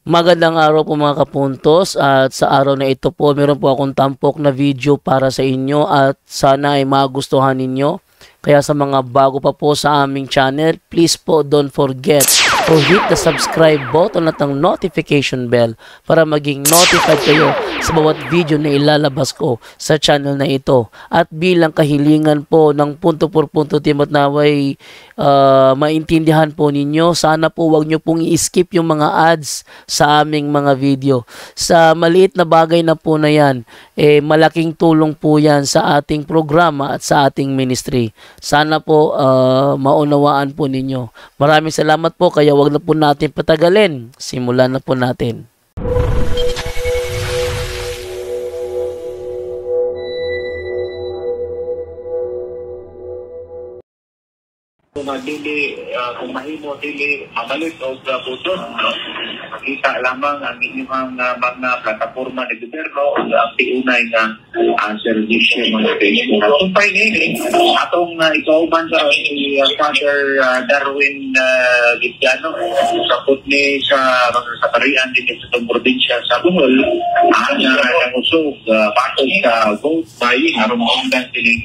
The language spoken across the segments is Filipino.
Magandang araw po mga kapuntos, at sa araw na ito po meron po akong tampok na video para sa inyo at sana ay magustuhan ninyo. Kaya sa mga bago pa po sa aming channel, please po don't forget to hit the subscribe button at ang notification bell para maging notified kayo sa bawat video na ilalabas ko sa channel na ito. At bilang kahilingan po ng punto por punto team at naway maintindihan po ninyo, sana po wag nyo pong i-skip yung mga ads sa aming mga video. Sa maliit na bagay na po na yan, malaking tulong po yan sa ating programa at sa ating ministry. Sana po maunawaan po ninyo. Maraming salamat po, kaya wag na po natin patagalin. Simulan na po natin. Kung mahimo dili mamalit o sa puson, makita lamang ang inyong mga plataforma ng gobyerno o ang tiunay na servisyo mga Facebook. Kumpay nini, atong ikauban sa si Father Darwin Gitgano, sapot ni sa tarian din sa itong probinsya sa Bohol, ang nangusog patol sa vote buying, arong maundan siling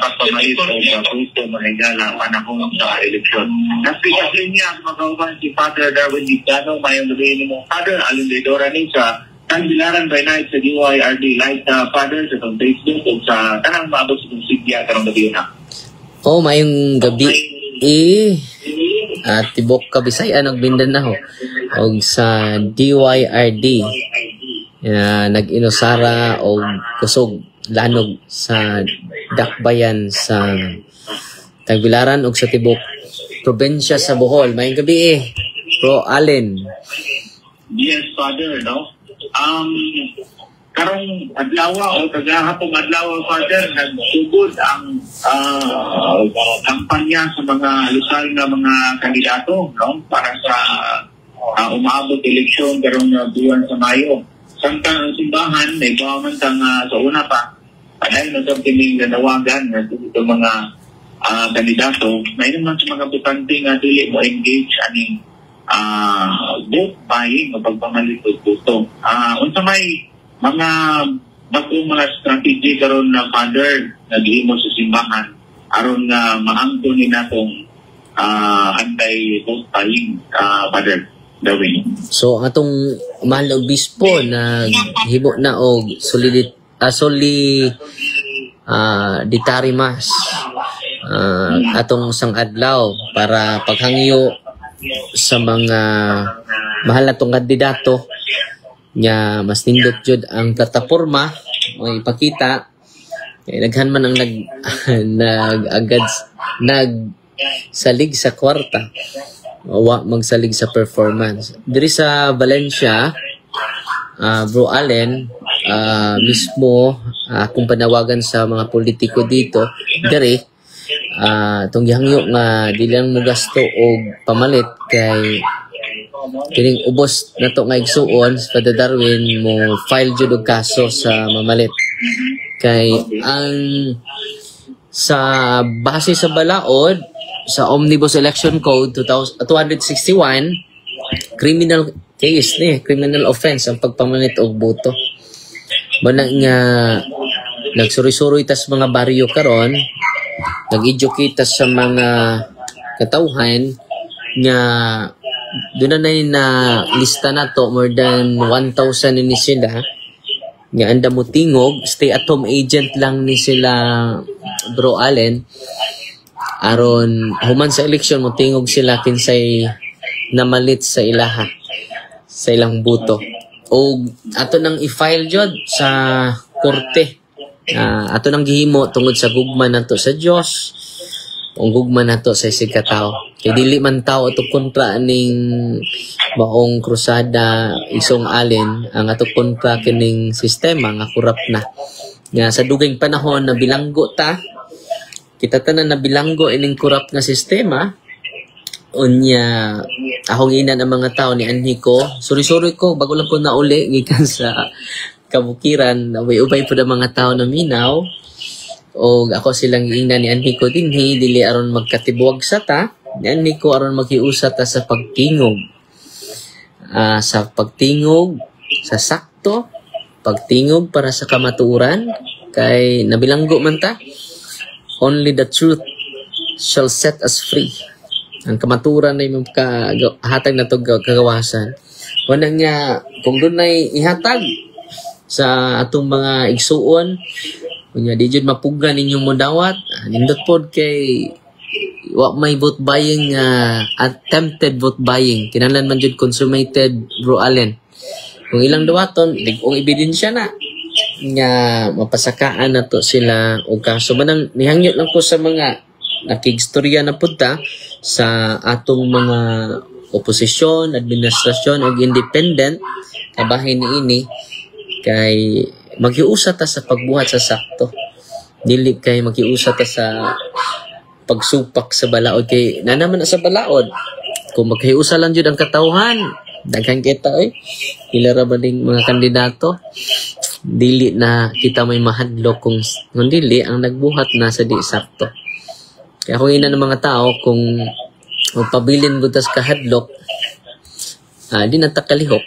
pagpamalit o sa puso mahigala panahon sa eleksyon. Naspikas rin niya ang magkauban si Father Darwin Gitgano, mayong gabihin mo, Father, alundidora ni sa Tagbilaran by night sa DYRD Light Father sa itong Facebook o sa tanang maabot sa itong sigya karong gabi na. Mayong gabi at tibok Kabisayan og Mindanao og sa DYRD nag-inusara og kusog lanog sa dakbayan sa Tagbilaran ug sa tibok probinsya sa Bohol. Mayong gabi Bro Allen. Yes, Father, no? Karong adlaw o kagahapong adlaw, Father, nagsugod ang kampanya sa mga lusal na mga kandidato, no? Para sa umaabot eleksyon karong buwan sa Mayo. Samtang ang simbahan, may bawaman sa una pa, dahil nagkampining nanawagan na ito mga kandidato, may naman sa mga butante nga dili mo engage aning vote buying o pagpamalit o boto. Unsa may mga bagong mga strategy karon na Father naghimo sa simbahan aron nga maangkon ni natong anti-vote buying, Father Darwin. So ang atong mahal na obispo na hibo na og soliditary mass atong sang adlaw para paghangyo sa mga mahal na tong kandidato nga mas nindot jud ang plataporma o ipakita daghan man ang nagsalig sa kwarta o magsalig sa performance diri sa Valencia. Bro Allen, mismo akong panawagan sa mga politiko dito diri itong gihangyo nga di lang mo gasto og pamalit kay kining ubos na to nga igsuon sa Father Darwin mo file jud og kaso sa mamalit kay ang sa base sa balaod sa Omnibus Election Code 261 criminal case criminal offense ang pagpamalit og boto. Bana nga nagsuri-suri tas mga baryo karon, nag-educate tas sa mga katawhan nga doon na lista na to, more than 1,000 ni sila nga anda mo tingog, stay at home agent lang ni sila Bro Allen aron human sa eleksyon mo tingog sila kinsay namalit sa ilaha sa ilang buto o ato nang i-file jud sa korte. Ato nang gihimo tungod sa gugma nato sa Dios o gugma nato sa isig katao. Kay dili man tao ato kontra ning maong krusada Isong Allen ang ato kontra kining sistema nga korap na. Nga sa dugay panahon na bilanggo kita tanan na bilanggo ining korap nga sistema. Unya akong inan ang mga tao ni anhi ko. Suri-suri ko bago lang ko nauli gikan sa kabukiran, ubay po na mga tao na minaw o ako silang ina ni anhi ko dinhi dili aron magkatibuwag sa ta ni anhi ko aron maghiusa ta sa pagtingog sa pagtingog sa sakto, pagtingog para sa kamaturan, kay nabilanggo man ta, only the truth shall set us free. Ang kamaturan na yung hatag na ito kagawasan. Wala nga, kung doon ay ihatag sa atong mga igsuon, kunya di jud mapugan ninyong modawat, nindot pod kay wa may vote buying, attempted vote buying, kinahanglan man jud consummated, Bro Allen. Kung ilang dawaton, digong ebidensya na nga mapasakaan na to sila o kaso. Manang nihangyo lang ko sa mga nakigstorya na punta sa atong mga oposisyon, administrasyon o independent kabahin niini kay maghiusa ta sa pagbuhat sa sakto. Dili kay maghiusa ta sa pagsupak sa balaod kay nanaman na sa balaod. Kung maghiusa lang jud ang katawhan, daghan kita ila ra ba ding mga kandidato, dili na kita may mahadlok kung dili ang nagbuhat na sa di sakto. Kaya kung ina ng mga tao kung magpabilin butas kahadlok, di natakalihok.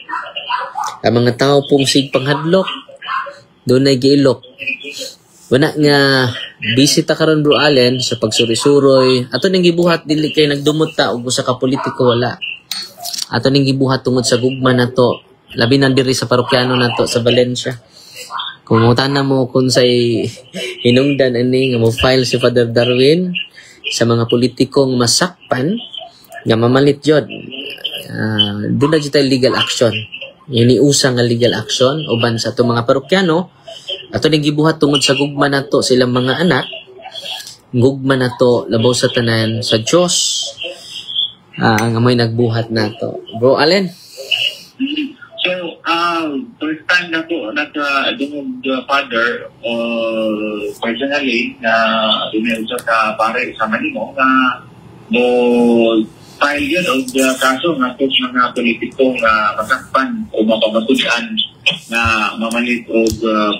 Ang mga tao pong sigpanghadlok, doon ay giilok. Wala nga, busy ta karon Bro Allen sa pagsuri-suroy. Ato ning gibuhat dili kay nagdumot ta og usa ka politiko, wala. Ato ning gibuhat tungod sa gugma nato, labi na diri sa parokyano nato sa Valencia. Kung mutana mo kung say hinungdan ani nga mo file si Father Darwin sa mga politikong masakpan nga mamalit jud, doon na tayo legal action. Iniusa nga legal action uban sa itong mga parokyano. Ato ning gibuhat tungod sa gugma nato silang mga anak, gugma nato labaw sa tanan sa Dios, ang amoy nagbuhat nato. Bro Allen, so first time na po nagdungog father personally na dinelso sa pare sa Manimo nga mo file yun o kaso nga po mga politiko nga masakpan o mapamatudan na mamalit o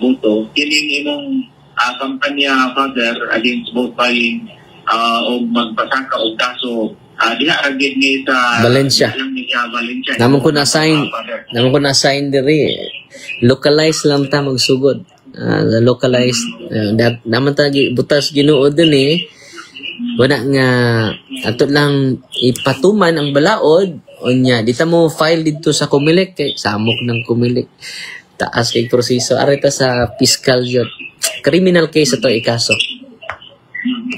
boto. Kining imong kampanya, Father, against vote buying o magpasaka o kaso diha ragid ni sa Valencia. Naman ko na-assign diri. Localize lang ta magsugod. Localized. Naman ta butas Ginoo din wala nga ato lang ipatuman ang balaod unya dita mo file dito sa Comelec kay samok ng Comelec taas kay proseso arita sa fiscal jud criminal case ato ikaso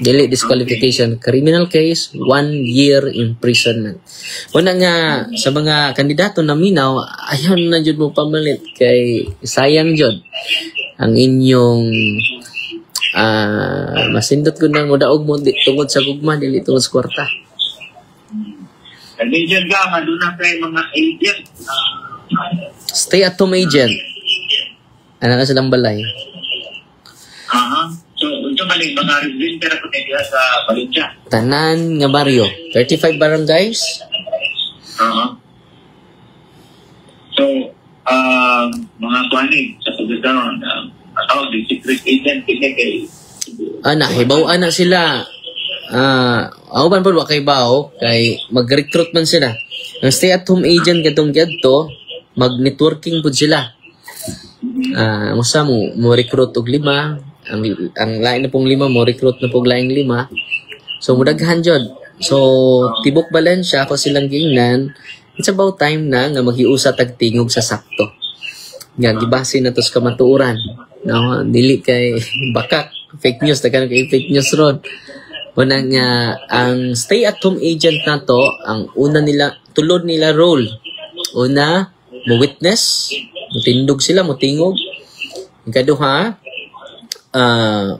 dili disqualification, criminal case, 1 year imprisonment. Wala nga sa mga kandidato na minaw ayaw na jud mo pamalit kay sayang jud ang inyong masindot ko na mo daog mo tungod sa gugma dili tungod sa kwarta. Agent ka, maduna kay mga agent. Stay at home agent. Ano na silang balay? So, ito maling mga resident pero kung nila sa Valencia. Tanan nga baryo. 35 barangays. So, mga kuhanig sa pagkakaroon, the secret agent, kay hibaw na sila. Awan po kay bao kay mag-recruit man sila. Ang stay-at-home agent katong gadto, mag-networking po sila. Musa mo recruit og 5, ang lain na pong 5 mo recruit na pong laing 5. So mudaghan jud. So tibok Valencia ako silang gingnan. It's about time na nga maghiusa tag tingog sa sakto. Nga gibase na to sa kamatuoran. No, dili kay bakak fake news tagan kay fake news ron. Una nga ang stay at home agent na to, ang una nila tulod nila role. Una, mo witness, mutindog sila, mutingog. Ikaduha,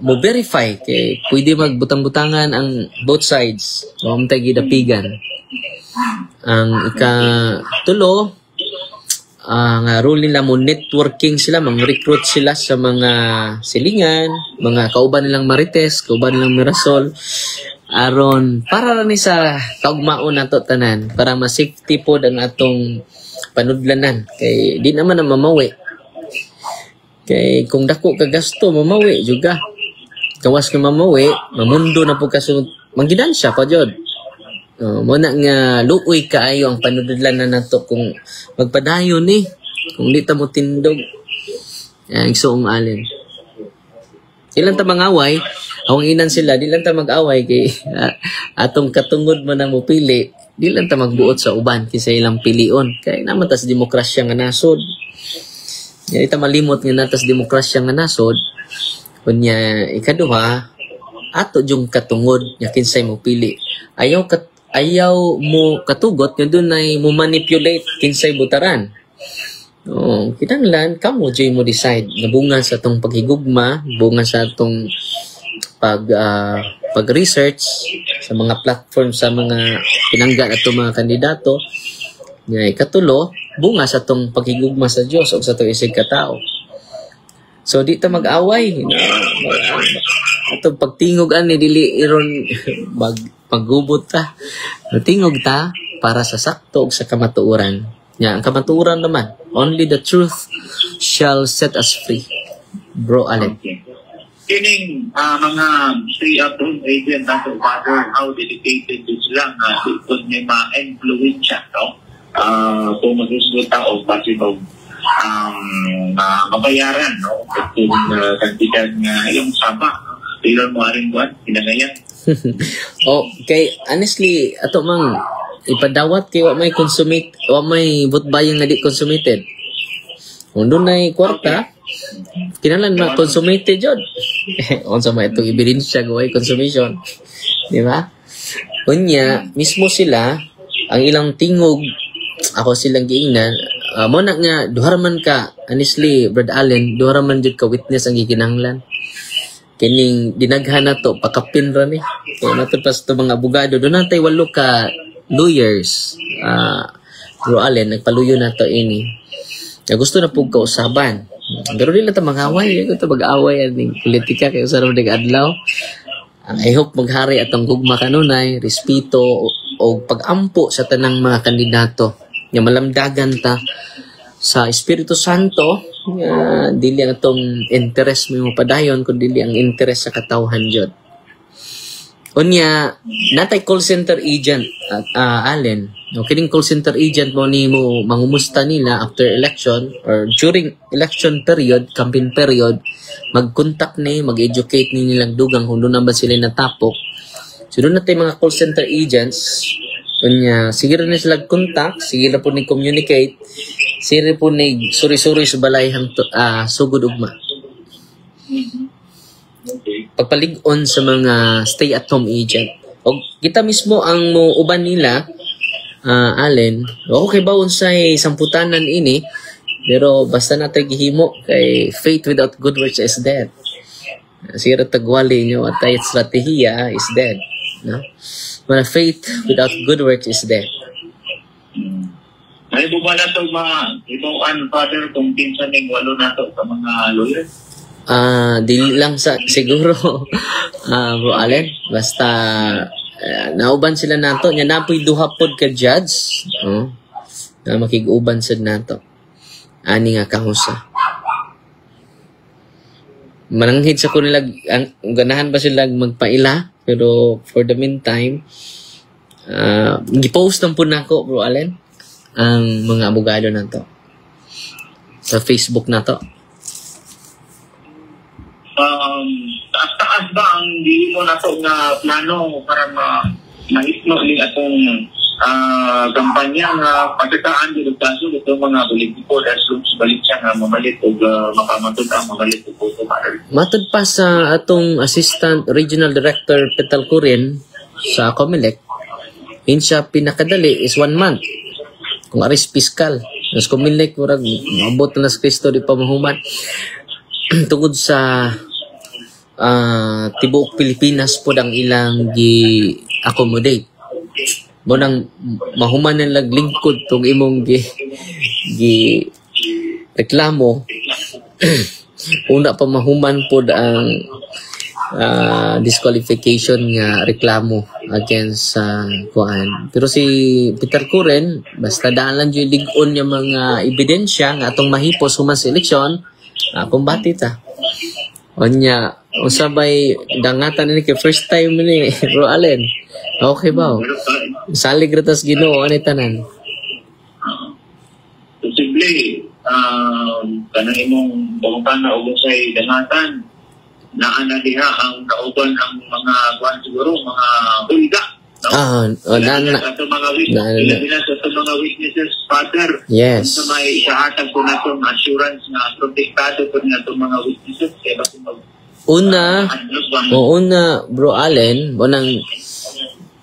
mo verify kay pwede magbutang-butangan ang both sides. Mamtay gidapigan. Ang ikatulo, nga role nila mo networking sila, mang-recruit sila sa mga silingan, mga kauban nilang marites, kauban nilang mirasol, aron para ni sa kaugmaon nato tanan, para ma-safety po ang atong panudlanan. Kay di naman na mamawi. Kay kung dako ka gasto, mamawi juga. Kawas ka mamawi, mamundo na po kasunod. Manggidansya pa jud. Muna nga luoy kaayo ang panududlan na nato kung magpadayon ni kung di ta mo tindog ang suong Allen. Ilan ta mangaway, ang inan sila, di lang ta mag-away kay atong katungod mo na mo pili, di lang ta magbuot sa uban kinsa ilang pilion. Kay naman tas demokrasya nga nasod. Di ta malimot nga natas demokrasya nga nasod. Kunya ikaduha, ato yung katungod nya kinsay mo pili. Ayaw mo katugot nga dunay mo manipulate kinsay butaran. Kinahanglan kamo jay mo decide nabungan sa atong paghigugma, bungan sa atong pag-research sa mga platform sa mga pinangga ato mga kandidato. Nga ikatulo, bunga sa atong paghigugma sa Dios o sa atong isig katao. So di ta mag-away, atong pagtingog ani dili iron paggubot ta. Tingog ta para sa sakto ug sa kamatuoran. Nya ang kamatuoran naman, only the truth shall set us free. Bro Allen. Kining mga stay-at-home agent nato, Father, how dedicated sila nga kung may ma-influensya, no? Kung mag-resulta o possible mabayaran, no? Kung kandidat nga yung sama, ilan mo rin buwan, pinagayan. Okay, honestly, ato mang ipadawat kay wa may consumate, wa may butbayang nga di consummated. Kung doon ay kwarta, kinalan ma-consummated yun. Unsa man itong ebidensya gaway consummation. Di ba? Kunya, mismo sila, ang ilang tingog, ako silang giingnan, mo na nga, duharaman ka, honestly, Brad Allen, duharaman jud ka witness ang gikinahanglan. Kining dinaghan na to, pakapin ra ni. Kaya nato pa sa mga abogado, doon natay 8 ka lawyers. Bro Allen, nagpaluyo na to ini. Gusto na pong kausaban. Pero di lang ito mag-away. Ito mag-away ang politika kaya sa rin nag-adlaw. I hope maghari atong gugma kanunay, respeto o pag-ampo sa tanang mga kandidato. Nga malamdagan ta sa Espiritu Santo, dili ang itong interest mo padayon, kundi dili ang interest sa katawhan dyan. Unya, natay call center agent, Allen. Kining call center agent mo ni mo mangumusta nila after election or during election period, campaign period, mag-contact ni, mag-educate ni nilang dugang kung doon na ba sila natapok. So doon natay mga call center agents, unya, sige rin na sila contact, sige na po ni communicate, sige po ni suri-suri sa balayhang sugod ugma. Pagpalig-on sa mga stay-at-home agent. O kita mismo ang uban nila, Allen, okay ba unsay samputanan ini, pero basta natin gihimo kay faith without good works is dead. Sira tagwali nyo at ay strategiya is dead. No? Well, faith without good works is dead. May buba na ito mga ibang Father, kung pinsan ng 8 na ito sa mga lawyers? Dili lang sa siguro Bro Allen, basta nauban sila nato nya napoy duha pod ka judge na makig-uban sad nato ani nga kahusa. Mananghid sa kunila ang ganahan ba sila magpaila, pero for the meantime gipost lang po nako Bro Allen ang mga abogado nato sa Facebook nato. Taas-taas ba ang dili mo na ito nga plano para ma-isno ulit atong kampanya nga pagkakaan dito kaso itong mga politiko dahil balik siya nga mamalit o makamatod ang mamalit o puto matter. Matod pa sa atong Assistant Regional Director Petal Curin sa Comelec, yun siya pinakadali is 1 month. Kung aris fiscal. Mas Comelec, mabot na sa Kristo di pa mahuman. Tungod sa tibuok Pilipinas po ang ilang gi-accommodate. Mo nang mahuman ng laglingkod tong imong gi reklamo. Una pa mahuman po ang disqualification nga reklamo against kuan. Pero si Peter Curin, basta daan yung lig-on yung mga ebidensya nga atong mahipos human sa eleksyon, kumbati ta. Onya, usabay dangatan ni kay first time ni Bro Allen. Okay ba? Salig ratas Ginoo ani tanan. Posible, kanang imong bangkana o say danatan, naa na diha ang kauban ang mga kuan siguro, mga hulga. No? Sa mga witnesses, Father. Yes. Sa may isahatag po na itong assurance na protektado po na itong mga witnesses. Kaya una, Bro Allen, unang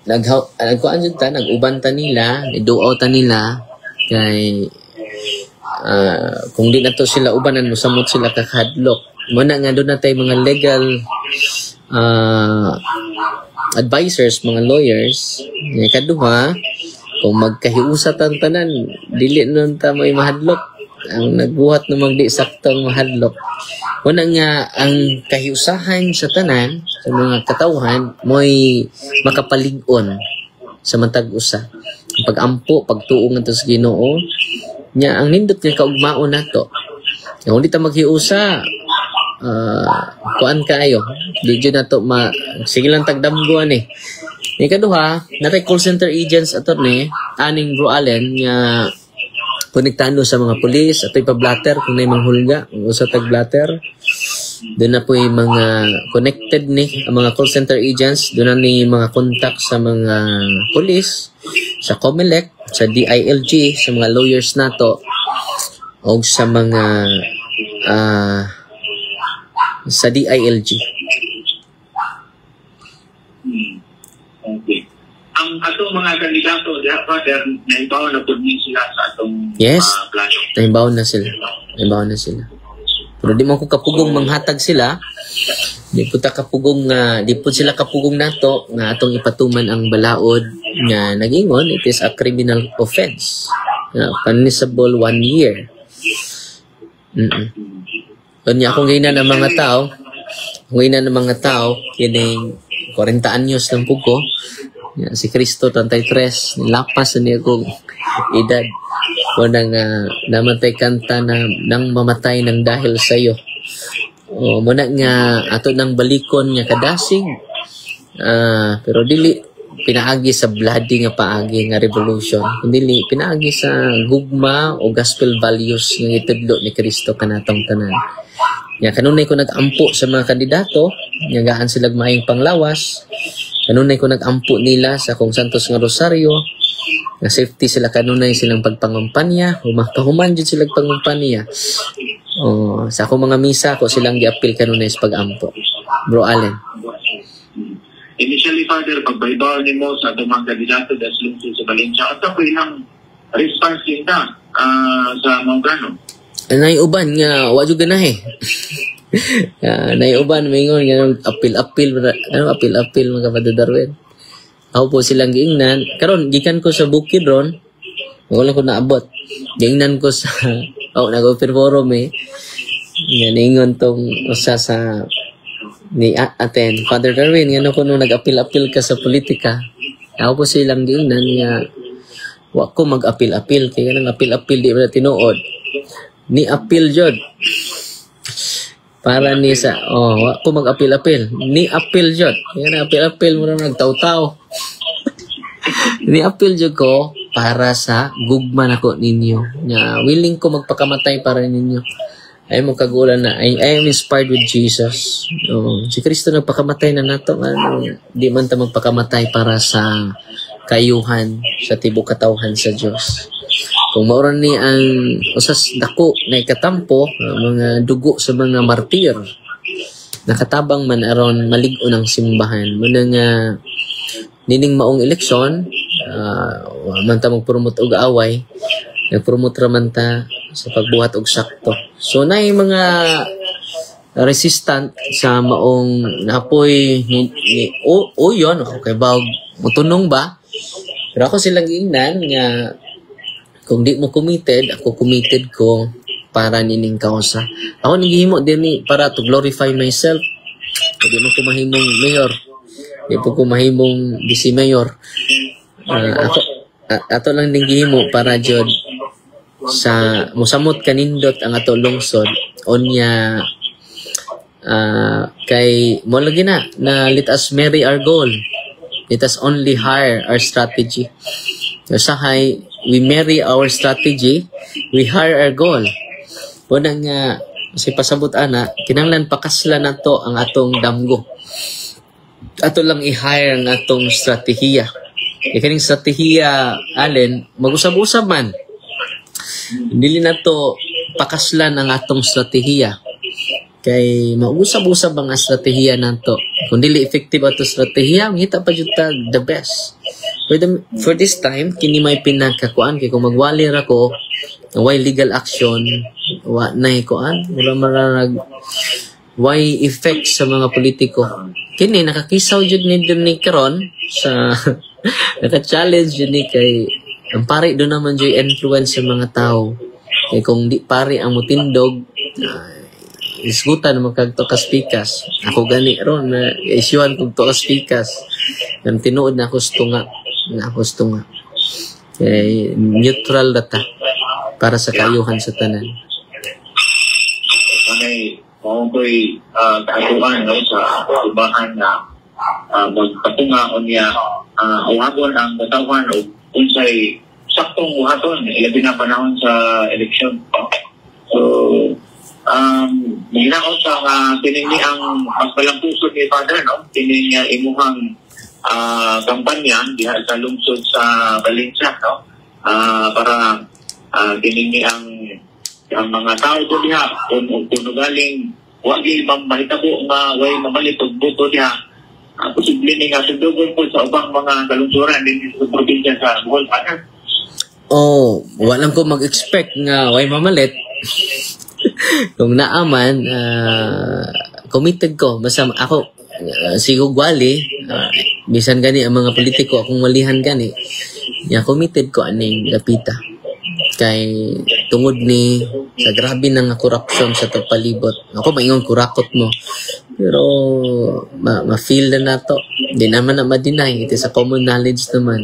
nagkuan jud ta, nag-uban ta nila, niduaw ta nila kay kung di na to sila ubanan, musamot sila kakadlok. Muna nga doon na tayo mga legal advisors, mga lawyers. Kaduha, kung magkahiusat ang tanan, dili nun ta may mahadlok. Ang nagbuhat na magdi saktong mahadlok. Muna nga, ang kahiusahan sa tanan, sa mga katawhan, mo'y makapalig-on sa matag-usa. Pag-ampo, pagtuong nga sa Ginoo, nya ang nindot nga kaugmaon nato. Kung di ta maghiusa, kuan kayo. Di dyan na to sige lang tagdamguan eh. Ni kaduha, natay call center agents ato ni aning Bro Allen nga konektado sa mga pulis at pa-blatter kung may manghulga o sa tag-blatter. Doon na po yung mga connected ni ang mga call center agents. Doon na ni mga contact sa mga pulis, sa COMELEC, sa DILG, sa mga lawyers nato o sa mga sa DILG. Okay. Ang atong mga kandidato, Father, naibaw na po sila sa atong plano. Naibaw na sila. Pero di mo ko kapugong manghatag sila. Di po sila kapugong nato na atong ipatuman ang balaod nga nagingon, it is a criminal offense. Punishable 1 year. Kanya kung gina ng mga tao, kining 40 anyos ng pugo, si Kristo 33, nilapas na niya kong edad. O namatay kanta na nang mamatay ng dahil sa'yo. O muna nga ato nang balikon nga kadasig. Pero dili pinaagi sa bloody nga paagi nga revolution. Dili pinaagi sa gugma o gospel values nga itudlo ni Kristo kanatong tanan. Nga kanunay ko nag-ampo sa mga kandidato, nga gaan sila maayong panglawas. Kanunay ko nag-ampo nila sa Kung Santos nga Rosario, nga safety sila kanunay silang pagpangumpanya, human dyan silang pangumpanya. Sa akong mga misa ko silang gi-appeal kanunay sa pag-ampo. Bro Allen. Initially, Father, pagbaybaw ni mo sa itong mga kandidato dahil lungsod sa Valencia, at ako ilang response din ta sa mga gano'n? Naiuban nga, wadyo ganahe. Naiuban, mingon nga, apil-apil mga kapatid Darwin. Ako po silang giingnan. Karon gikan ko sa bukid ron, wala ko naabot. Giingnan ko sa, nag-open forum eh. Ningon tong usa sa ni aten Father Darwin, nga ko nung nag-apil-apil ka sa politika. Ako po silang giingnan nga, wa ko mag-apil-apil, kaya nang apil-apil di ba tinuod. Ni apil jud para ni sa ako mag-apil-apil ni apil jud yan apil-apil mo na nagtaw-taw ni apil jud ko para sa gugma nako ninyo nya willing ko magpakamatay para ninyo ay mo kagulan na I am inspired with Jesus. Si Kristo nagpakamatay na nato di man ta magpakamatay para sa kayuhan sa tibok katawhan sa Dios. Kung mauran ni ang usas dako na ikatampo, mga dugo sa mga martir, nakatabang man aron malig-o ng simbahan. Muna nga, nining maong eleksyon, man ta mag-promote og away, nag-promote raman ta sa pagbuhat og sakto. So, na yung mga resistant sa maong napoy yun, okay ba, mutunong ba? Pero ako silang ingnan nga, kung di mo committed, ako committed ko para nining kausa. Ako naghihimo din para to glorify myself. Di mo ko mahimong mayor. Di po ko mahimong vice mayor. Ato lang naghihimo para jud sa musamot kanindot ang ato lungsod. Onya kay mo lagi na let us marry our goal. Let us only hire our strategy. Usahay, we marry our strategy, we hire our goal. Una nga, si pasabot ana, kinanglan pakaslan nato ang atong damgo. Ato lang i-hire ang atong strategiya. Ikaning strategiya, Allen, mag-usab-usab man. Dili na to pakaslan ang atong strategiya. Kay mausab-usab ang strategiya nato. Kung dili effective ato strategiya, ngita pa jud tag the best. For this time, kini may pinagkakuan kay kung magwali ra ko, why legal action, wa nay kuan, wala marag why effect sa mga politiko. Kini nakakisaw jud ni karon sa naka-challenge jud ni kay ang pari do naman jud influence sa mga tao. Kay kung di pari ang mutindog, isgutan magkagto ka speakers. Ako gani ron na isyuhan kog to ka speakers. Nang tinuod na ako stunga. Kay neutral data para sa kayuhan sa tanan. Okay, kung ko'y kaatuan no, sa ubahan na magpatungaon niya uhabon ang batawan o unsay saktong uhaton, ilabi na panahon sa eleksyon. So, ginaon sa tinigni ang pagpalampuso ni Father, no? Tinigni niya imuhang kampanya diha sa lungsod sa Valencia, no? Para tinigni ang mga tao do diha kung galing wagi mamahitabo nga way mamalit og boto diha, posible ni nga sudugon po sa ubang mga kalungsuran din sa probinsya sa Bohol. Oh, walang ko mag-expect nga way mamalit. Kung naaman, committed ko. Basta ako, sigugwali, bisan gani ang mga politiko, akong walihan gani, committed ko aning lapita. Kay tungod ni sa grabe ng corruption sa palibot. Ako maingon kurakot mo. Pero ma-feel na nato. Di naman na ma-deny. It is a common knowledge naman.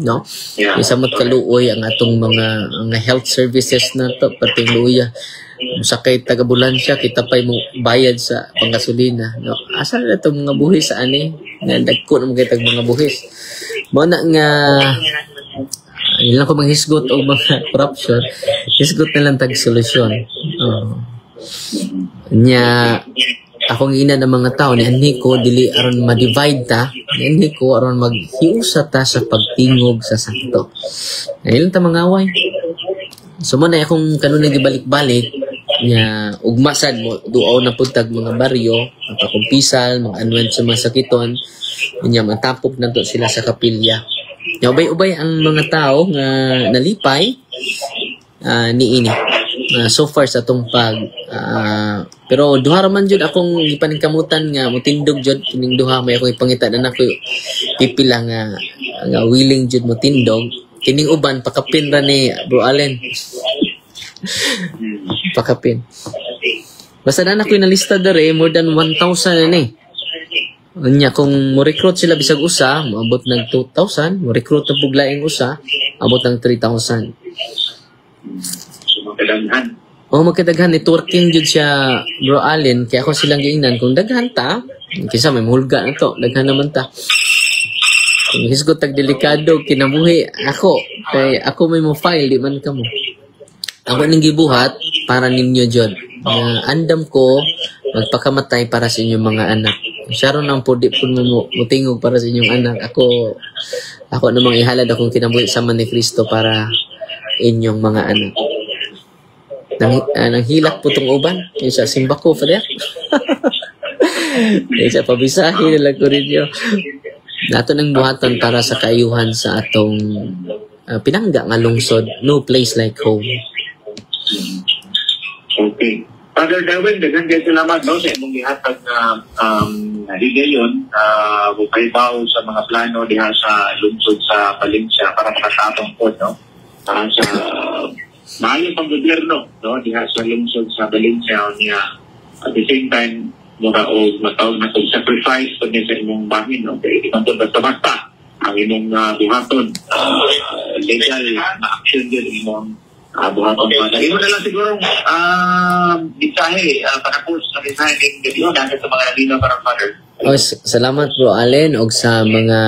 No? Isa magkaluoy ang atong mga health services na to, pating luya. Sakay taga-bulansya, kita pa'y mo bayad sa panggasolina. No? Asa na itong mga buhis sa ani? Nga dagko na mga mga buhis. Muna nga, ilang ko maghisgot o mga corruption, hisgot na lang tag-solusyon. Nya, akong ina ng mga tao, ni ko, dili aron ma-divide ta, ni ko aron maghiusa ta sa pagtingog sa sakto. Ilang ta mga away. So, muna akong kanunay gibalik-balik, nya ugmasad mo duaw na puntag mga baryo, mga kumpisal, mga anwen sa mga sakiton, nya matapok na to sila sa kapilya. Nya ubay-ubay ang mga tao nga nalipay niini. So far sa tong pero duha man jud akong ipaningkamutan nga motindog jud kining duha may akong ipangita na ako pipila nga willing jud motindog. Kining uban pakapin ra ni Bro Allen. Pakapin. Basta na ako nalista dere more than 1,000 na ni. Anya kung mo-recruit sila bisag usa, moabot ng 2,000, mo-recruit ang puglaing usa, abot ng 3,000. So magkadaghan. Magkadaghan networking jud siya Bro Allen, kaya ako silang giingnan kung daghan ta, kisa may mahulga na to, daghan naman ta. Kung hisgot tag delikado kinabuhi ako, kay ako may mo file di man kamo. Ako ning gibuhat para ninyo jud. Andam ko magpakamatay para sa inyong mga anak. Sharon ang pudi po mo mutingog para sa inyong anak. Ako namang ihalad akong kinabuhi sa man ni Kristo para inyong mga anak. Nang hilak po tong uban. Yung sa simba ko, Father. Yung sa pabisahin na lang ko rin yun. Nato ng buhatan para sa kaayuhan sa atong pinangga nga lungsod. No place like home. Okay. Father Darwin, daghang kayo salamat no, sa imong gihatag na higayon mupaybaw sa mga plano diha sa lungsod sa Valencia para makatapang po no, sa maayong pang-gobyerno no, diha sa lungsod sa Valencia niya. At the same time, mura o matawag na itong sacrifice po niya sa imong bahin. No? Kaya ikantod basta-basta ang imong buhaton. Legal na action din imong buhaton pa. Lagi mo na lang siguro mensahe, panapos na mensahe ng gabi dahil sa mga nalino parang Father. Salamat bro Allen og sa mga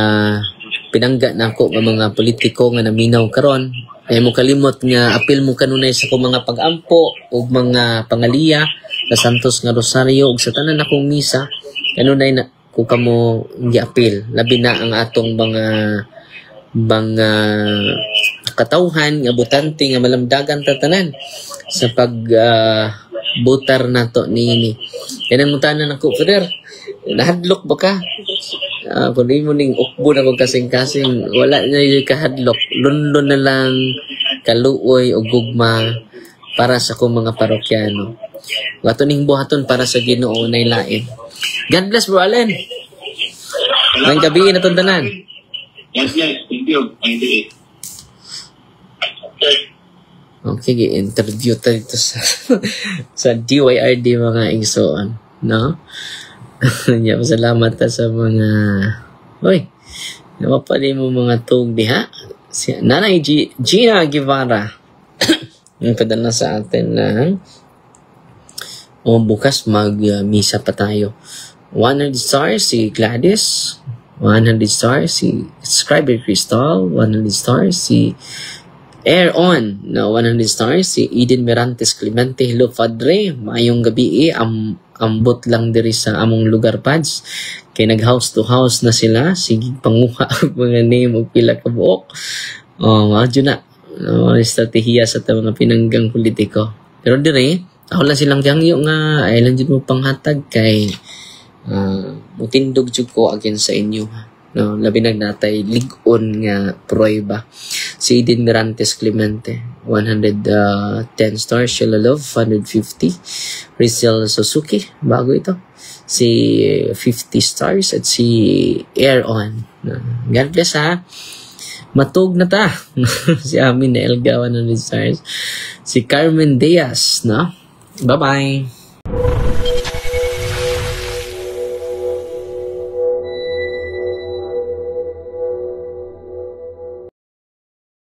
pinangga nako nga mga politiko nga naminaw karon. Ay mo kalimot nga apil mo kanunay sa kong mga pag-ampo ug mga pangaliya sa Santos nga Rosario ug sa tanan akong misa kanunay na ko kamo giapil labi na ang atong mga katawhan nga butante nga malamdagan ta tanan sa pag butar nato ni kanang mutanan ako Father nahadlok ba ka kung di mo ning ukbo na kung kasing-kasing wala na yung kahadlok lundon na lang kaluoy o gugma para sa kong mga parokyano wato ning buhaton para sa Ginoo na lain. God bless bro Allen ngayong gabi na tundanan. Yes, thank you. Okay, interview tayo dito sa DYRD mga ingsoon, no? Salamat sa mga napapali mo mga tug diha. Si Nanay Gina Guevara yung padala sa atin ng bukas mag-misa pa tayo. 100 stars si Gladys, 100 stars si Scriber Crystal, 100 stars si Air On, 100 stars si Eden Mirantes Clemente. Hello Padre, mayong gabi ambot lang diri sa among lugar pads kay nag house to house na sila sige panguha mga name og pila ka buok adyo na estratehiya sa mga pinanggang politiko pero diri ako lang silang diyangyo nga ay lang jud mo panghatag kay mutindog jud ko against sa inyo no labi nagnatay lig-on nga prueba. Si Eden Mirantes Clemente 110 stars, Sheila Love 150, Rizal Suzuki bago ito si 50 stars at si Air On. God bless ha, matug na ta. Si Amin na Elga 100 stars, si Carmen Diaz, no? Bye bye.